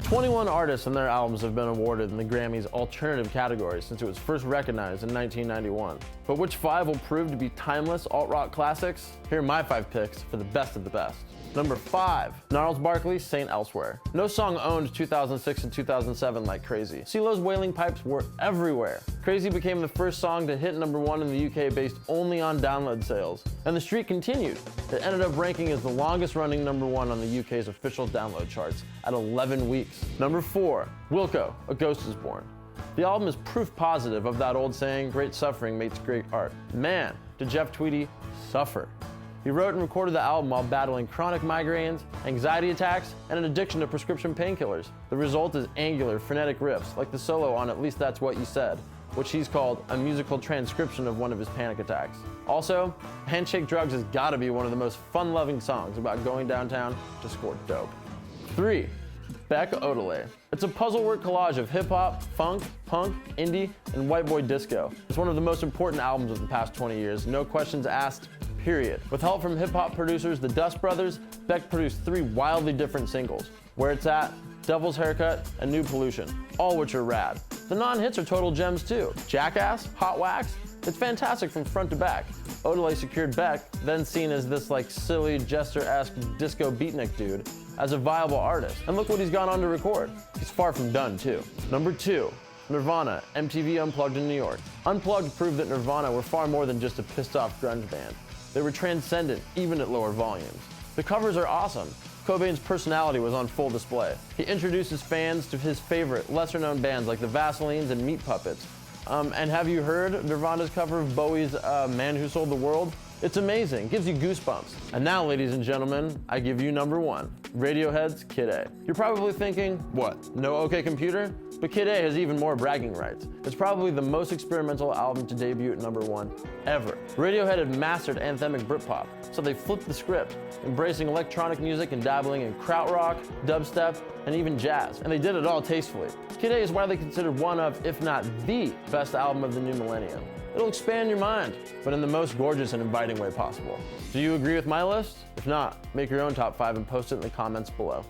21 artists and their albums have been awarded in the Grammys alternative category since it was first recognized in 1991. But which 5 will prove to be timeless alt-rock classics? Here are my 5 picks for the best of the best. Number 5, Gnarls Barkley, Saint Elsewhere. No song owned 2006 and 2007 like Crazy. CeeLo's wailing pipes were everywhere. Crazy became the first song to hit number 1 in the UK based only on download sales. And the streak continued. It ended up ranking as the longest running number 1 on the UK's official download charts at 11 weeks. Number 4, Wilco, A Ghost Is Born. The album is proof positive of that old saying, great suffering makes great art. Man, did Jeff Tweedy suffer. He wrote and recorded the album while battling chronic migraines, anxiety attacks, and an addiction to prescription painkillers. The result is angular, frenetic riffs, like the solo on At Least That's What You Said, which he's called a musical transcription of one of his panic attacks. Also, Handshake Drugs has gotta be one of the most fun-loving songs about going downtown to score dope. 3, Beck Odelay. It's a puzzle word collage of hip-hop, funk, punk, indie, and white boy disco. It's one of the most important albums of the past 20 years, no questions asked, period. With help from hip-hop producers the Dust Brothers, Beck produced 3 wildly different singles, Where It's At, Devil's Haircut, and New Pollution, all which are rad. The non-hits are total gems too. Jackass, Hot Wax, it's fantastic from front to back. Odelay secured Beck, then seen as this like silly, jester-esque disco beatnik dude, as a viable artist. And look what he's gone on to record. He's far from done too. Number 2, Nirvana, MTV Unplugged in New York. Unplugged proved that Nirvana were far more than just a pissed-off grunge band. They were transcendent, even at lower volumes. The covers are awesome. Cobain's personality was on full display. He introduces fans to his favorite, lesser-known bands like the Vaselines and Meat Puppets. And have you heard Nirvana's cover of Bowie's Man Who Sold the World? It's amazing, gives you goosebumps. And now, ladies and gentlemen, I give you number 1, Radiohead's Kid A. You're probably thinking, what, no OK Computer? But Kid A has even more bragging rights. It's probably the most experimental album to debut at number 1 ever. Radiohead had mastered anthemic Britpop, so they flipped the script, embracing electronic music and dabbling in krautrock, dubstep, and even jazz. And they did it all tastefully. Kid A is widely considered one of, if not the best album of the new millennium. It'll expand your mind, but in the most gorgeous and inviting way possible. Do you agree with my list? If not, make your own top 5 and post it in the comments below.